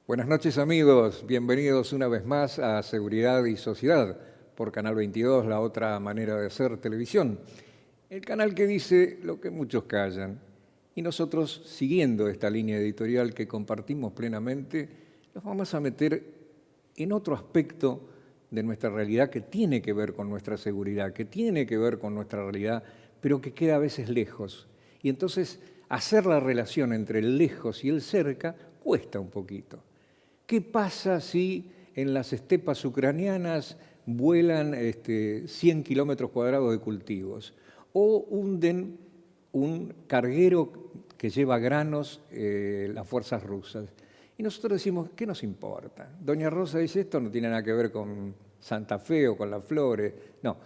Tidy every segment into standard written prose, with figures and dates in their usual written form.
Buenas noches amigos, bienvenidos una vez más a Seguridad y Sociedad por Canal 22, la otra manera de hacer televisión. El canal que dice lo que muchos callan. Y nosotros, siguiendo esta línea editorial que compartimos plenamente, nos vamos a meter en otro aspecto de nuestra realidad que tiene que ver con nuestra seguridad, que tiene que ver con nuestra realidad, pero que queda a veces lejos. Y entonces hacer la relación entre el lejos y el cerca cuesta un poquito. ¿Qué pasa si en las estepas ucranianas vuelan 100 kilómetros cuadrados de cultivos o hunden un carguero que lleva granos las fuerzas rusas? Y nosotros decimos, ¿qué nos importa? Doña Rosa dice, esto no tiene nada que ver con Santa Fe o con las flores. No,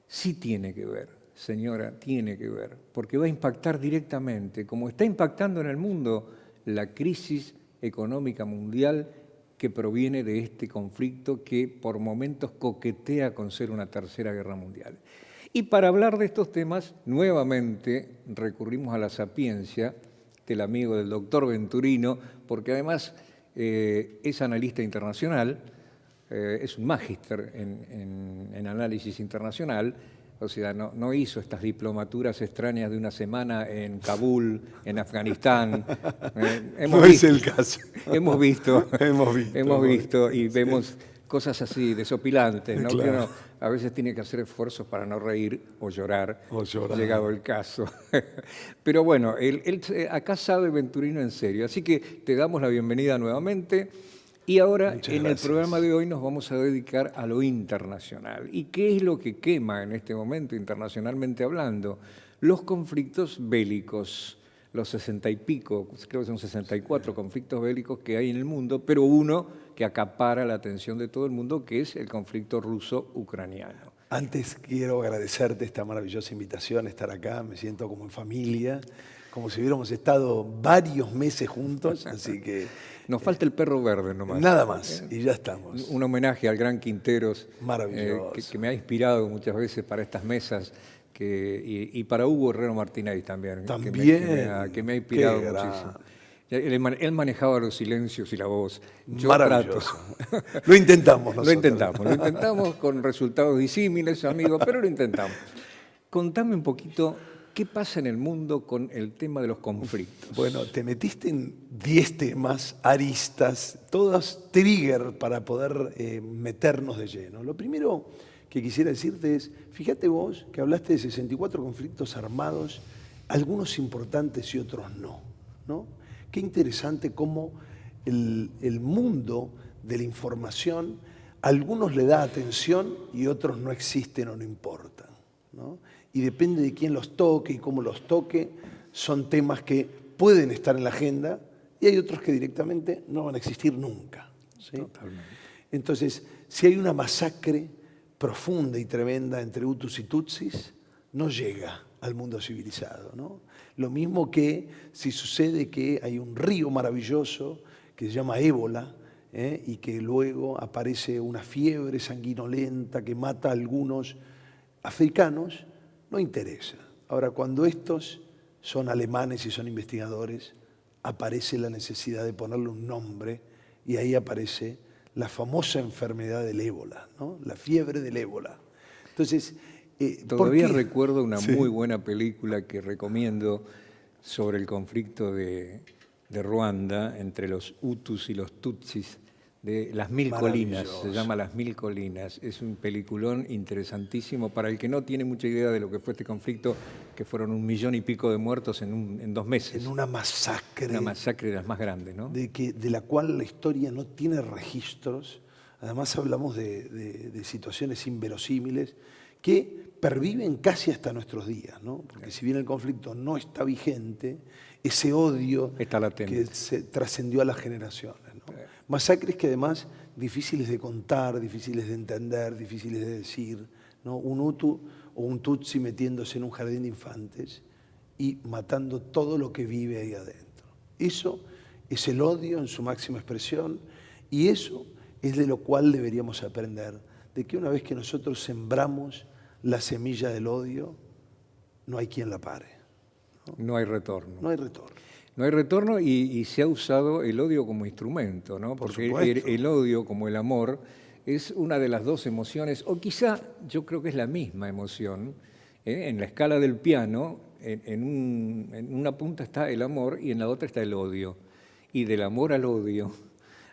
sí tiene que ver, señora, tiene que ver, porque va a impactar directamente, como está impactando en el mundo, la crisis económica mundial que proviene de este conflicto que por momentos coquetea con ser una tercera guerra mundial. Y para hablar de estos temas, nuevamente recurrimos a la sapiencia del amigo del doctor Venturino, porque además es analista internacional, es un magíster en análisis internacional, o sea, no hizo estas diplomaturas extrañas de una semana en Kabul, en Afganistán. No es el caso. Hemos visto y sí. vemos cosas así desopilantes, ¿no? Claro. Que uno a veces tiene que hacer esfuerzos para no reír o llorar, llegado el caso. Pero bueno, él acá sabe Venturino en serio, así que te damos la bienvenida nuevamente. Y ahora, en el programa de hoy, nos vamos a dedicar a lo internacional. ¿Y qué es lo que quema en este momento, internacionalmente hablando? Los conflictos bélicos, los 60 y pico, creo que son 64 conflictos bélicos que hay en el mundo, pero uno que acapara la atención de todo el mundo, que es el conflicto ruso-ucraniano. Antes quiero agradecerte esta maravillosa invitación, estar acá, me siento como en familia, como si hubiéramos estado varios meses juntos, así que... Nos falta el perro verde nomás. Nada más, y ya estamos. Un homenaje al gran Quinteros, maravilloso. Que me ha inspirado muchas veces para estas mesas, y para Hugo Herrero Martínez también. Que me ha inspirado muchísimo. Él manejaba los silencios y la voz. Yo maravilloso. Lo intentamos nosotros. Lo intentamos con resultados disímiles, amigos, pero lo intentamos. Contame un poquito, ¿qué pasa en el mundo con el tema de los conflictos? Bueno, te metiste en 10 temas, aristas, todas trigger para poder meternos de lleno. Lo primero que quisiera decirte es, fíjate vos que hablaste de 64 conflictos armados, algunos importantes y otros no. Qué interesante cómo el mundo de la información, a algunos le da atención y otros no existen o no importan, ¿no? Y depende de quién los toque y cómo los toque, son temas que pueden estar en la agenda y hay otros que directamente no van a existir nunca, ¿sí? Totalmente. Entonces, si hay una masacre profunda y tremenda entre Hutus y Tutsis, no llega al mundo civilizado, ¿no? Lo mismo que si sucede que hay un río maravilloso que se llama Ébola, y que luego aparece una fiebre sanguinolenta que mata a algunos africanos, no interesa. Ahora, cuando estos son alemanes y son investigadores, aparece la necesidad de ponerle un nombre y ahí aparece la famosa enfermedad del ébola, ¿no? La fiebre del ébola. Entonces, todavía recuerdo una muy buena película que recomiendo sobre el conflicto de Ruanda entre los Hutus y los Tutsis, de Las Mil Colinas, se llama Las Mil Colinas. Es un peliculón interesantísimo para el que no tiene mucha idea de lo que fue este conflicto, que fueron 1 millón y pico de muertos en 2 meses. En una masacre. Una masacre de las más grandes, ¿no? De la cual la historia no tiene registros. Además hablamos de situaciones inverosímiles que perviven casi hasta nuestros días, ¿no? Porque si bien el conflicto no está vigente, ese odio está latente, que se trascendió a las generaciones, ¿no? Masacres que además difíciles de contar, difíciles de entender, difíciles de decir, ¿no? Un Hutu o un Tutsi metiéndose en un jardín de infantes y matando todo lo que vive ahí adentro. Eso es el odio en su máxima expresión y eso es de lo cual deberíamos aprender, de que una vez que nosotros sembramos la semilla del odio, no hay quien la pare. No hay retorno. No hay retorno. No hay retorno y se ha usado el odio como instrumento, ¿no? Por Porque supuesto. el odio, como el amor, es una de las dos emociones, o quizá yo creo que es la misma emoción. En la escala del piano, en una punta está el amor y en la otra está el odio. Y del amor al odio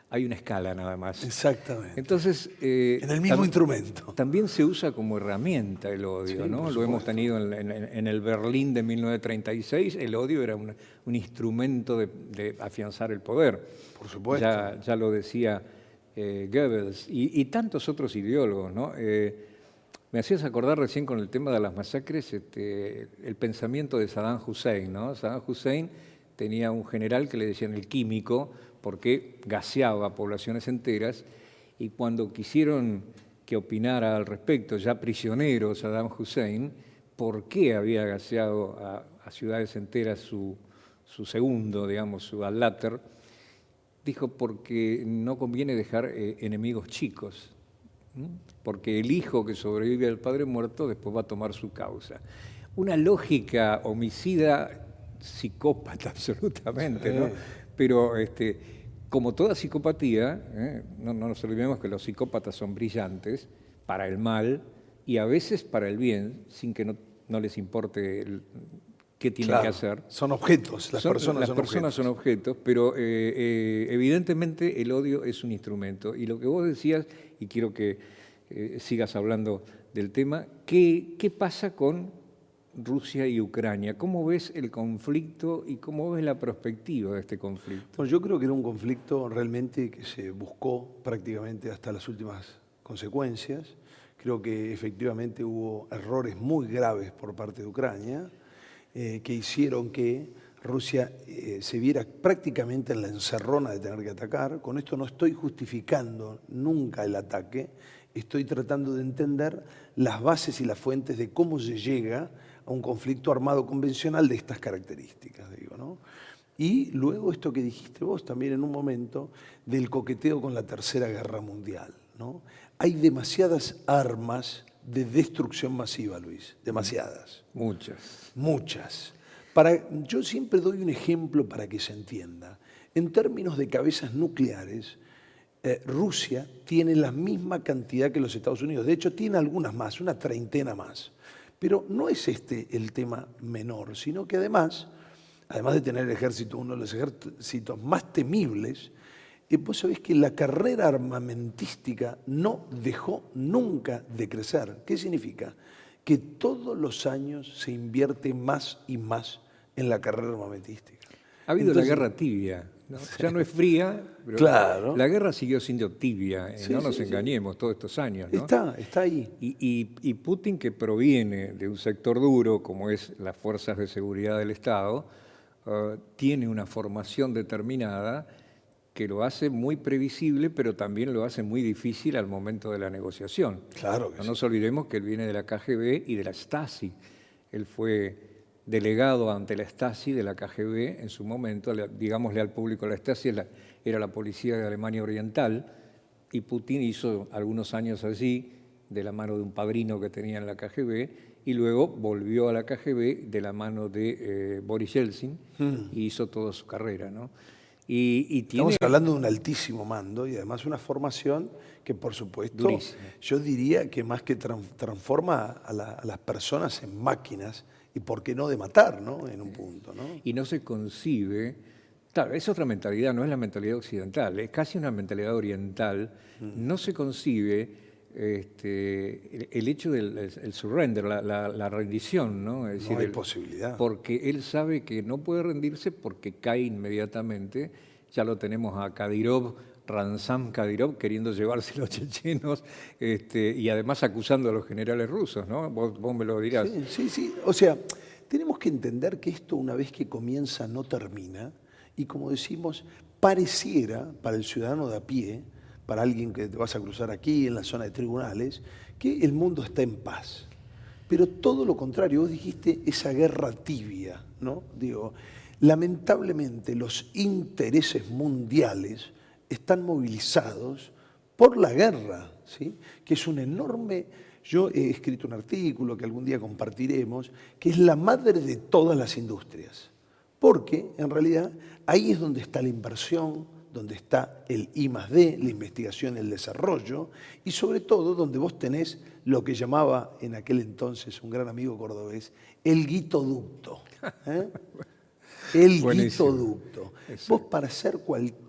hay una escala nada más. Exactamente. Entonces, En el mismo instrumento. también se usa como herramienta el odio, Sí, ¿no? por Lo hemos supuesto. tenido en el Berlín de 1936, el odio era un instrumento de afianzar el poder. Por supuesto. Ya lo decía Goebbels y tantos otros ideólogos, ¿no? Me hacías acordar recién con el tema de las masacres el pensamiento de Saddam Hussein, ¿no? Saddam Hussein tenía un general que le decían el químico porque gaseaba poblaciones enteras y cuando quisieron que opinara al respecto, ya prisionero Saddam Hussein, por qué había gaseado a ciudades enteras su segundo, digamos, su al-Láter, dijo porque no conviene dejar enemigos chicos, porque el hijo que sobrevive al padre muerto después va a tomar su causa. Una lógica homicida, psicópata absolutamente, ¿no? Sí. Pero como toda psicopatía, no nos olvidemos que los psicópatas son brillantes para el mal y a veces para el bien, sin que no les importe qué tienen que Claro, hacer. son objetos, las personas Son objetos, pero evidentemente el odio es un instrumento. Y lo que vos decías, y quiero que sigas hablando del tema, ¿qué pasa con Rusia y Ucrania? ¿Cómo ves el conflicto y cómo ves la perspectiva de este conflicto? Bueno, yo creo que era un conflicto realmente que se buscó prácticamente hasta las últimas consecuencias. Creo que efectivamente hubo errores muy graves por parte de Ucrania que hicieron que Rusia se viera prácticamente en la encerrona de tener que atacar. Con esto no estoy justificando nunca el ataque, estoy tratando de entender las bases y las fuentes de cómo se llega a un conflicto armado convencional de estas características, digo, ¿no? Y luego esto que dijiste vos también en un momento del coqueteo con la Tercera Guerra Mundial, ¿no? Hay demasiadas armas de destrucción masiva, Luis, demasiadas. Muchas. Muchas. Yo siempre doy un ejemplo para que se entienda. En términos de cabezas nucleares, Rusia tiene la misma cantidad que los Estados Unidos. De hecho, tiene algunas más, una treintena más. Pero no es este el tema menor, sino que además de tener el ejército, uno de los ejércitos más temibles, vos sabés que la carrera armamentística no dejó nunca de crecer. ¿Qué significa? Que todos los años se invierte más y más en la carrera armamentística. Ha habido Entonces, la guerra tibia, ¿no? Ya no es fría, pero claro. la guerra siguió siendo tibia, Sí, no nos sí. engañemos todos estos años, ¿no? Está ahí. Y Putin, que proviene de un sector duro, como es las fuerzas de seguridad del Estado, tiene una formación determinada que lo hace muy previsible, pero también lo hace muy difícil al momento de la negociación. Claro que No sí. nos olvidemos que él viene de la KGB y de la Stasi. Él fue delegado ante la Stasi de la KGB en su momento, digámosle al público, la Stasi era la policía de Alemania Oriental, y Putin hizo algunos años allí de la mano de un padrino que tenía en la KGB, y luego volvió a la KGB de la mano de Boris Yeltsin y hizo toda su carrera, ¿no? Y tiene Estamos hablando de un altísimo mando y además una formación que, por supuesto, durísima. yo diría que más que transforma a las personas en máquinas y por qué no de matar, ¿no? En un punto, ¿no? Y no se concibe, claro, es otra mentalidad, no es la mentalidad occidental, es casi una mentalidad oriental. No se concibe el hecho del surrender, la rendición, ¿no? Es No hay posibilidad. Porque él sabe que no puede rendirse porque cae inmediatamente. Ya lo tenemos a Kadyrov, Ramzan Kadyrov, queriendo llevarse a los chechenos y además acusando a los generales rusos, ¿no? Vos me lo dirás. Sí. O sea, tenemos que entender que esto una vez que comienza no termina y como decimos, pareciera para el ciudadano de a pie, para alguien que te vas a cruzar aquí en la zona de tribunales, que el mundo está en paz. Pero todo lo contrario, vos dijiste esa guerra tibia, ¿no? Digo, lamentablemente los intereses mundiales están movilizados por la guerra, ¿sí? Que es un enorme... Yo he escrito un artículo que algún día compartiremos, que es la madre de todas las industrias. Porque en realidad ahí es donde está la inversión, donde está el I+D, la investigación y el desarrollo, y sobre todo donde vos tenés lo que llamaba en aquel entonces un gran amigo cordobés, el guitoducto. ¿Eh? El Buenísimo. guitoducto. Exacto. Vos para hacer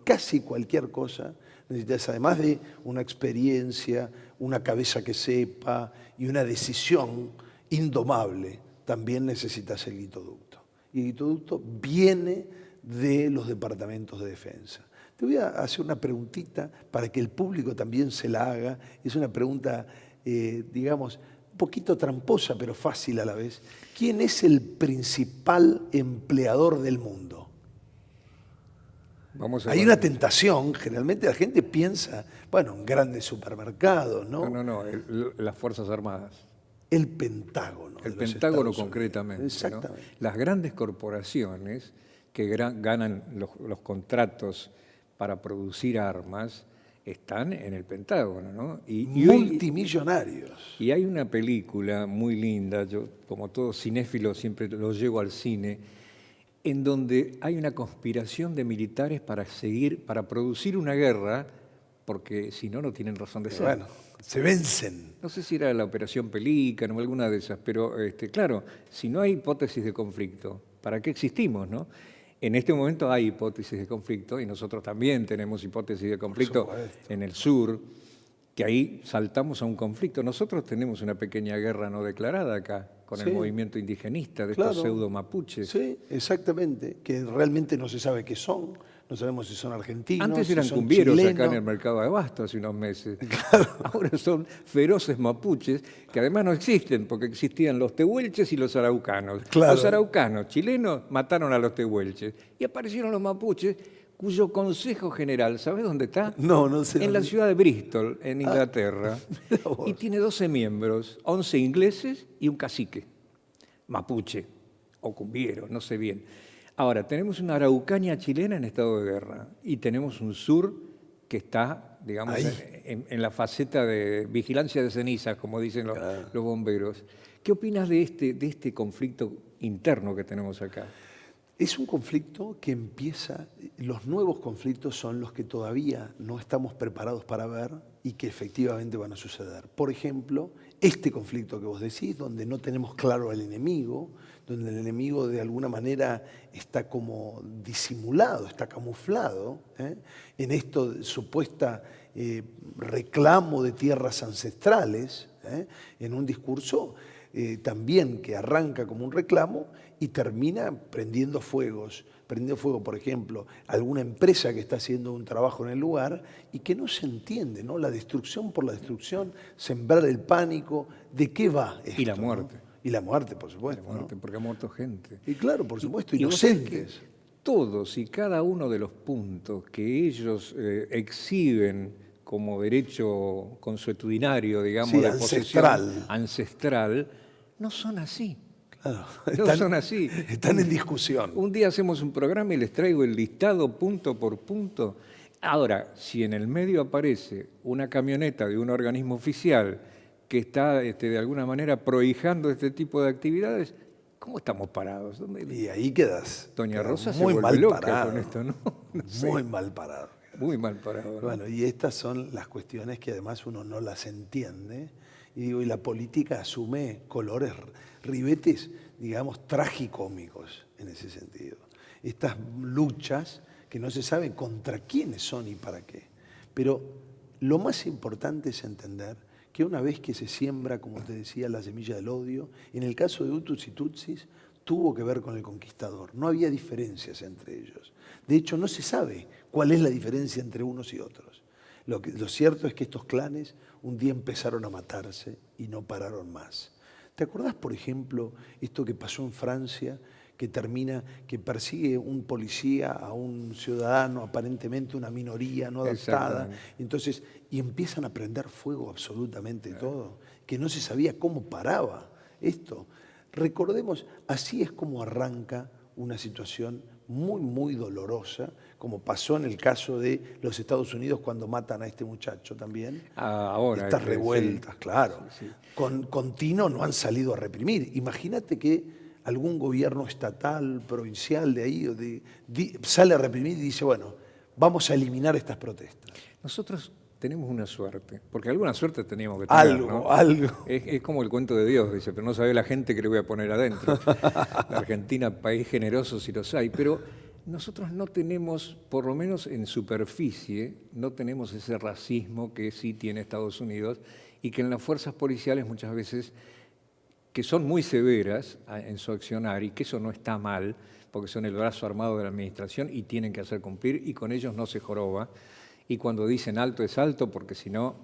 casi cualquier cosa necesitas, además de una experiencia, una cabeza que sepa y una decisión indomable, también necesitas el guitoducto. Y el guitoducto viene de los departamentos de defensa. Te voy a hacer una preguntita para que el público también se la haga. Es una pregunta, digamos, un poquito tramposa, pero fácil a la vez. ¿Quién es el principal empleador del mundo? Vamos a Hay ver. una tentación, generalmente la gente piensa, bueno, en grandes supermercados, ¿no? No, las Fuerzas Armadas. El Pentágono. El de los Pentágono Estados Unidos. concretamente. ¿no? Exactamente. Las grandes corporaciones que ganan los contratos para producir armas están en el Pentágono, ¿no? Multimillonarios. Y hay una película muy linda, yo como todo cinéfilo siempre lo llevo al cine, en donde hay una conspiración de militares para producir una guerra, porque si no, no tienen razón de ser. Bueno, se vencen. No sé si era la Operación Pelícano o alguna de esas, pero claro, si no hay hipótesis de conflicto, ¿para qué existimos, no? En este momento hay hipótesis de conflicto y nosotros también tenemos hipótesis de conflicto en el sur, que ahí saltamos a un conflicto. Nosotros tenemos una pequeña guerra no declarada acá, con el movimiento indigenista de estos pseudo mapuches. Sí, exactamente, que realmente no se sabe qué son, no sabemos si son argentinos, Antes si eran son cumbieros chilenos. acá en el mercado de abasto hace unos meses. Ahora son feroces mapuches que además no existen, porque existían los tehuelches y los araucanos. Claro. Los araucanos chilenos mataron a los tehuelches y aparecieron los mapuches, cuyo consejo general, ¿sabes dónde está? No sé. En la ciudad de Bristol, en Inglaterra. Mirá vos. Y tiene 12 miembros, 11 ingleses y un cacique, mapuche o cumbiero, no sé bien. Ahora, tenemos una Araucanía chilena en estado de guerra y tenemos un sur que está, digamos, en la faceta de vigilancia de cenizas, como dicen los bomberos. ¿Qué opinas de este conflicto interno que tenemos acá? Es un conflicto que empieza, los nuevos conflictos son los que todavía no estamos preparados para ver y que efectivamente van a suceder. Por ejemplo, este conflicto que vos decís, donde no tenemos claro al enemigo, donde el enemigo de alguna manera está como disimulado, está camuflado, en esto supuesta reclamo de tierras ancestrales, en un discurso también que arranca como un reclamo y termina prendiendo fuego, por ejemplo, alguna empresa que está haciendo un trabajo en el lugar y que no se entiende, ¿no? La destrucción por la destrucción, sembrar el pánico, ¿de qué va esto? Y la muerte. ¿no? Y la muerte, por supuesto. La muerte, ¿no? porque ha muerto gente. Y claro, por supuesto, Y vos sabés inocentes. que todos y cada uno de los puntos que ellos exhiben como derecho consuetudinario, digamos, Sí, de ancestral. posesión ancestral, no son así. Claro, No son así. Están en discusión. Un día hacemos un programa y les traigo el listado punto por punto. Ahora, si en el medio aparece una camioneta de un organismo oficial que está de alguna manera prohijando este tipo de actividades, ¿cómo estamos parados? Y ahí quedas. Doña Rosa se muy vuelve mal loca parado. con esto, ¿no? No sé. Muy mal parado. Muy mal parado. ¿no? Bueno, y estas son las cuestiones que además uno no las entiende. Y digo, y la política asume colores, ribetes, digamos, tragicómicos en ese sentido. Estas luchas que no se sabe contra quiénes son y para qué. Pero lo más importante es entender que una vez que se siembra, como te decía, la semilla del odio, en el caso de Hutus y Tutsis, tuvo que ver con el conquistador. No había diferencias entre ellos. De hecho, no se sabe cuál es la diferencia entre unos y otros. Lo cierto es que estos clanes un día empezaron a matarse y no pararon más. ¿Te acordás, por ejemplo, esto que pasó en Francia, que persigue un policía a un ciudadano, aparentemente una minoría no adaptada, entonces, y empiezan a prender fuego absolutamente todo, que no se sabía cómo paraba esto? Recordemos, así es como arranca una situación muy, muy dolorosa, como pasó en el caso de los Estados Unidos cuando matan a este muchacho también. Ahora. Estas revueltas, sí. claro. Sí. Con Tino no han salido a reprimir. Imagínate que algún gobierno estatal, provincial de ahí, sale a reprimir y dice, bueno, vamos a eliminar estas protestas? Nosotros tenemos una suerte, porque alguna suerte teníamos que tener, ¿no? Algo. Es como el cuento de Dios, dice, pero no sabe la gente que le voy a poner adentro. La Argentina, país generoso si los hay, pero nosotros no tenemos, por lo menos en superficie, no tenemos ese racismo que sí tiene Estados Unidos y que en las fuerzas policiales muchas veces, que son muy severas en su accionar y que eso no está mal, porque son el brazo armado de la administración y tienen que hacer cumplir y con ellos no se joroba. Y cuando dicen alto es alto, porque si no,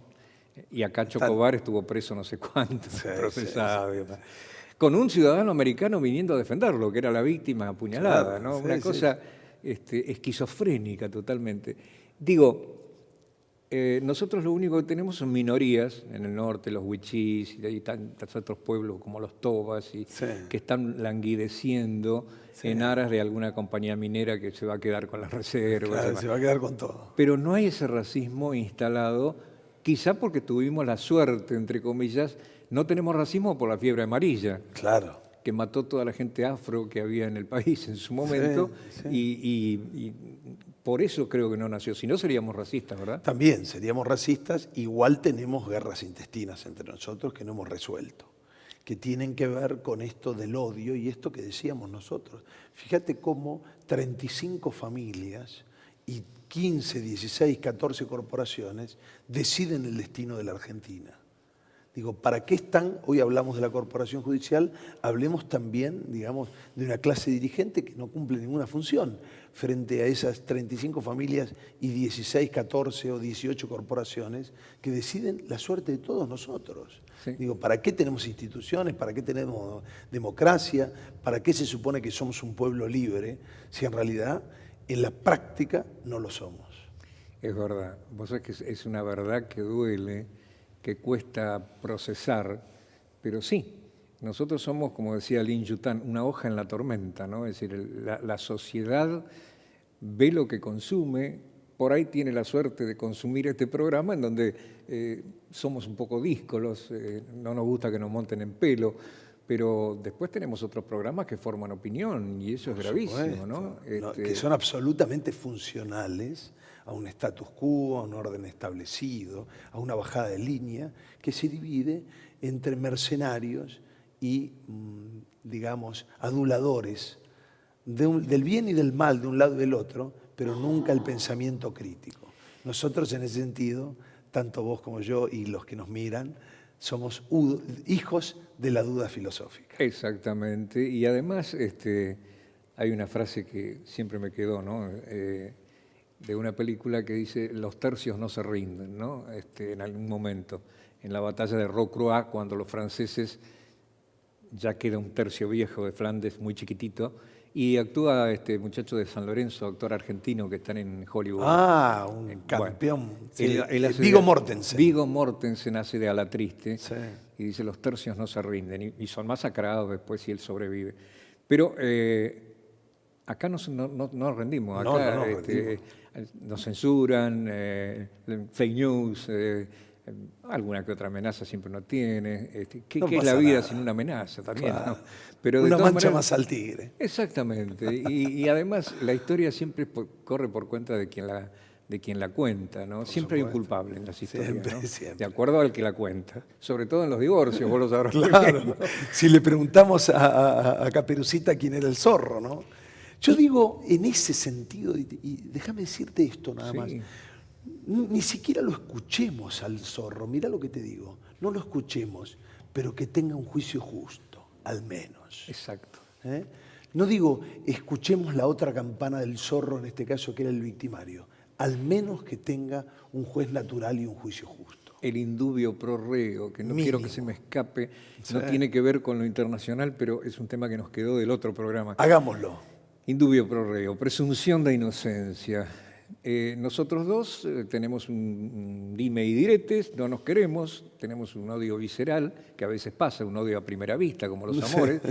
y acá Chocobar estuvo preso no sé cuánto, procesado. Sí. Con un ciudadano americano viniendo a defenderlo, que era la víctima apuñalada, ¿no? Una cosa esquizofrénica totalmente. Digo, nosotros lo único que tenemos son minorías en el norte, los huichís, y hay tantos otros pueblos como los tobas, que están languideciendo en aras de alguna compañía minera que se va a quedar con las reservas. Claro, se va a quedar con todo. Pero no hay ese racismo instalado, quizá porque tuvimos la suerte, entre comillas, no tenemos racismo por la fiebre amarilla. Claro. Que mató toda la gente afro que había en el país en su momento, y por eso creo que no nació. Si no, seríamos racistas, ¿verdad? También seríamos racistas. Igual tenemos guerras intestinas entre nosotros que no hemos resuelto, que tienen que ver con esto del odio y esto que decíamos nosotros. Fíjate cómo 35 familias y 15, 16, 14 corporaciones deciden el destino de la Argentina. Digo, ¿para qué están? Hoy hablamos de la corporación judicial, hablemos también, digamos, de una clase dirigente que no cumple ninguna función frente a esas 35 familias y 16, 14 o 18 corporaciones que deciden la suerte de todos nosotros. Sí. Digo, ¿para qué tenemos instituciones? ¿Para qué tenemos democracia? ¿Para qué se supone que somos un pueblo libre si en realidad en la práctica no lo somos? Es verdad. Vos sabés que es una verdad que duele, que cuesta procesar, pero sí, nosotros somos, como decía Lin Yutang, una hoja en la tormenta, ¿no? Es decir, la sociedad ve lo que consume, por ahí tiene la suerte de consumir este programa en donde somos un poco díscolos, no nos gusta que nos monten en pelo, pero después tenemos otros programas que forman opinión y eso es gravísimo, ¿no? Que son absolutamente funcionales a un status quo, a un orden establecido, a una bajada de línea, que se divide entre mercenarios y, digamos, aduladores del bien y del mal de un lado y del otro, pero nunca el pensamiento crítico. Nosotros en ese sentido, tanto vos como yo y los que nos miran, somos hijos de la duda filosófica. Exactamente, y además hay una frase que siempre me quedó, ¿no? De una película que dice, los tercios no se rinden, ¿no? En algún momento, en la batalla de Rocroi, cuando los franceses, ya queda un tercio viejo de Flandes, muy chiquitito, y actúa este muchacho de San Lorenzo, actor argentino que están en Hollywood. Ah, un campeón. Bueno, él hace Viggo Mortensen. Viggo Mortensen hace de Alatriste, sí. Y dice, los tercios no se rinden, y son masacrados después si él sobrevive. Pero acá no nos rendimos, acá no rendimos. Nos censuran, fake news, alguna que otra amenaza siempre no tiene. ¿Qué es la vida sin una amenaza también? Claro. ¿No? Pero de una todas mancha maneras, más al tigre. Exactamente. Y además la historia siempre corre por cuenta de quien la cuenta, ¿no? Siempre hay un culpable en las historias, siempre, ¿no? Siempre. De acuerdo al que la cuenta. Sobre todo en los divorcios, vos lo sabrás. Claro. Si le preguntamos a Caperucita quién era el zorro, ¿no? Yo digo, en ese sentido, y déjame decirte esto nada más, ni siquiera lo escuchemos al zorro, mirá lo que te digo, no lo escuchemos, pero que tenga un juicio justo, al menos. Exacto. No digo, escuchemos la otra campana del zorro, en este caso que era el victimario, al menos que tenga un juez natural y un juicio justo. El indubio pro reo, que no Mínimo. quiero que se me escape, no tiene que ver con lo internacional, pero es un tema que nos quedó del otro programa. Hagámoslo. Indubio pro reo, presunción de inocencia. Nosotros dos tenemos un dime y diretes, no nos queremos, tenemos un odio visceral, que a veces pasa, un odio a primera vista, como los amores.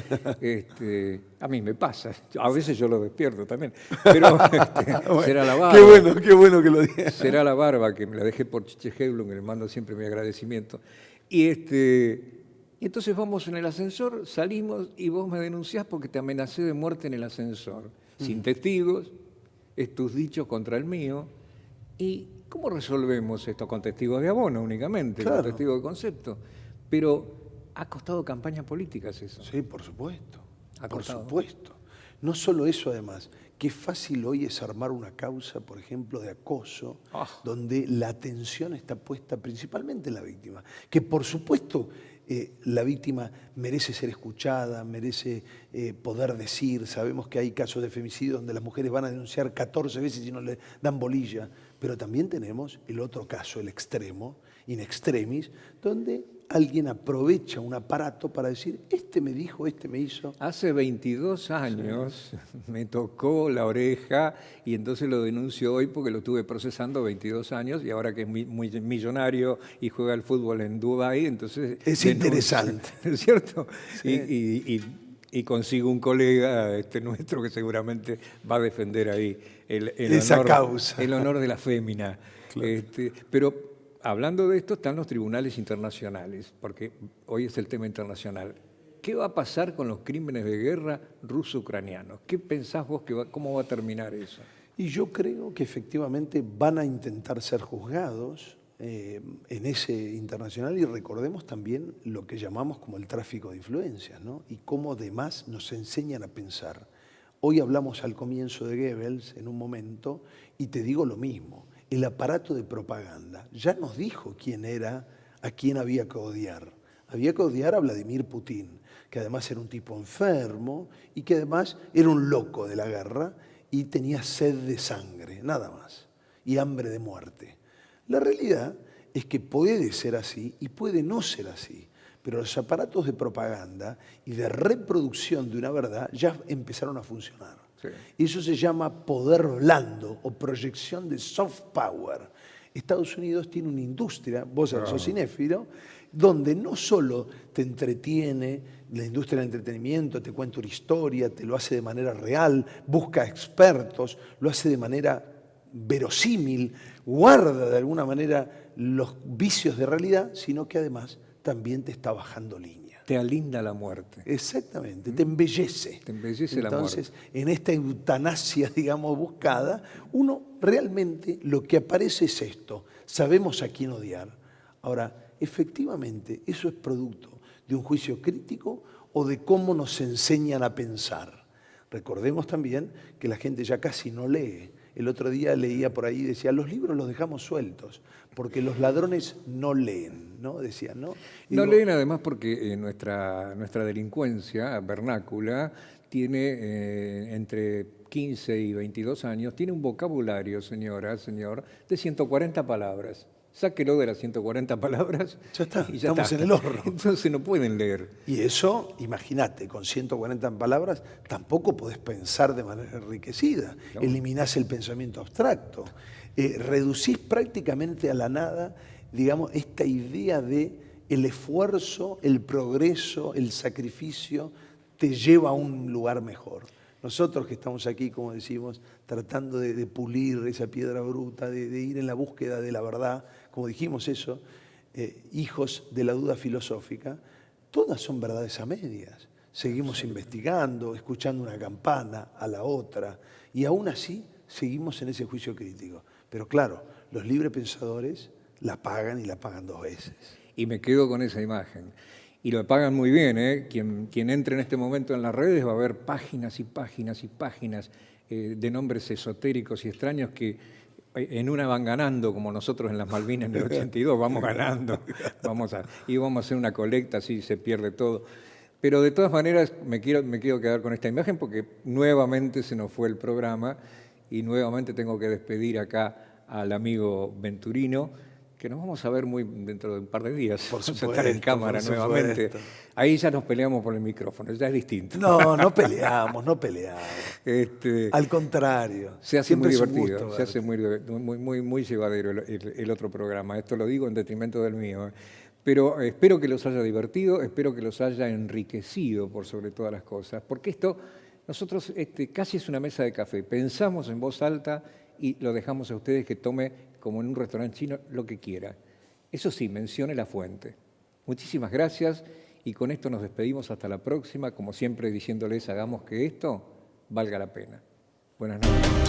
A mí me pasa, a veces yo lo despierto también, pero bueno, será la barba. Qué bueno que lo digas. Será la barba, que me la dejé por Chiche Heiblum, que le mando siempre mi agradecimiento. Y entonces vamos en el ascensor, salimos y vos me denunciás porque te amenacé de muerte en el ascensor. Sin testigos, es tus dichos contra el mío. ¿Y cómo resolvemos esto? Con testigos de abono únicamente, con Claro. testigos de concepto. Pero ha costado campañas políticas eso. Sí, por supuesto. Ha Por costado. supuesto. No solo eso, además, qué fácil hoy es armar una causa, por ejemplo, de acoso, donde la atención está puesta principalmente en la víctima. Que por supuesto la víctima merece ser escuchada, merece poder decir. Sabemos que hay casos de femicidio donde las mujeres van a denunciar 14 veces y no le dan bolilla. Pero también tenemos el otro caso, el extremo, in extremis, donde alguien aprovecha un aparato para decir, este me dijo, este me hizo. Hace 22 años me tocó la oreja y entonces lo denuncio hoy porque lo estuve procesando 22 años y ahora que es muy millonario y juega al fútbol en Dubái, entonces... Es interesante. ¿Es cierto? Sí. Y consigo un colega nuestro que seguramente va a defender ahí Esa honor, causa. el honor de la fémina. Claro. Pero hablando de esto están los tribunales internacionales, porque hoy es el tema internacional. ¿Qué va a pasar con los crímenes de guerra ruso-ucranianos? ¿Qué pensás vos cómo va a terminar eso? Y yo creo que efectivamente van a intentar ser juzgados en ese internacional y recordemos también lo que llamamos como el tráfico de influencias, ¿no? Y cómo además nos enseñan a pensar. Hoy hablamos al comienzo de Goebbels en un momento y te digo lo mismo. El aparato de propaganda ya nos dijo quién era, a quién había que odiar. Había que odiar a Vladimir Putin, que además era un tipo enfermo y que además era un loco de la guerra y tenía sed de sangre, nada más, y hambre de muerte. La realidad es que puede ser así y puede no ser así, pero los aparatos de propaganda y de reproducción de una verdad ya empezaron a funcionar. Sí. Y eso se llama poder blando o proyección de soft power. Estados Unidos tiene una industria, vos sos cinéfilo, donde no solo te entretiene la industria del entretenimiento, te cuenta una historia, te lo hace de manera real, busca expertos, lo hace de manera verosímil, guarda de alguna manera los vicios de realidad, sino que además también te está bajando línea. Te alinda la muerte. Exactamente, te embellece. Te embellece la muerte. Entonces, en esta eutanasia, digamos, buscada, uno realmente lo que aparece es esto. Sabemos a quién odiar. Ahora, efectivamente, eso es producto de un juicio crítico o de cómo nos enseñan a pensar. Recordemos también que la gente ya casi no lee. El otro día leía por ahí, decía, los libros los dejamos sueltos, porque los ladrones no leen, ¿no? Decían, ¿no? No leen además porque nuestra delincuencia vernácula tiene entre 15 y 22 años, tiene un vocabulario, señora, señor, de 140 palabras. Sáquelo de las 140 palabras Ya está, y ya estamos está. en el horno. Entonces no pueden leer. Y eso, imagínate, con 140 palabras tampoco podés pensar de manera enriquecida. No. Eliminás el pensamiento abstracto. Reducís prácticamente a la nada, digamos, esta idea de el esfuerzo, el progreso, el sacrificio te lleva a un lugar mejor. Nosotros que estamos aquí, como decimos, tratando de pulir esa piedra bruta, de ir en la búsqueda de la verdad, como dijimos eso, hijos de la duda filosófica, todas son verdades a medias. Seguimos investigando, escuchando una campana a la otra, y aún así seguimos en ese juicio crítico. Pero claro, los librepensadores la pagan y la pagan 2 veces. Y me quedo con esa imagen. Y lo pagan muy bien, ¿eh? Quien entre en este momento en las redes va a ver páginas y páginas y páginas de nombres esotéricos y extraños que en una van ganando, como nosotros en las Malvinas en el 82, vamos ganando, y vamos a hacer una colecta, así se pierde todo. Pero de todas maneras me quiero quedar con esta imagen porque nuevamente se nos fue el programa y nuevamente tengo que despedir acá al amigo Venturino, que nos vamos a ver muy dentro de un par de días. Por Vamos a supuesto, estar en cámara por nuevamente. supuesto. Ahí ya nos peleamos por el micrófono, ya es distinto. No, no peleamos, no peleamos. Este, Al contrario. se hace siempre muy es un divertido, gusto se hace verte. muy llevadero el otro programa. Esto lo digo en detrimento del mío. Pero espero que los haya divertido, espero que los haya enriquecido por sobre todas las cosas, porque esto, nosotros casi es una mesa de café. Pensamos en voz alta y lo dejamos a ustedes que tome, como en un restaurante chino, lo que quiera. Eso sí, mencione la fuente. Muchísimas gracias Y con esto nos despedimos hasta la próxima, como siempre diciéndoles, hagamos que esto valga la pena. Buenas noches.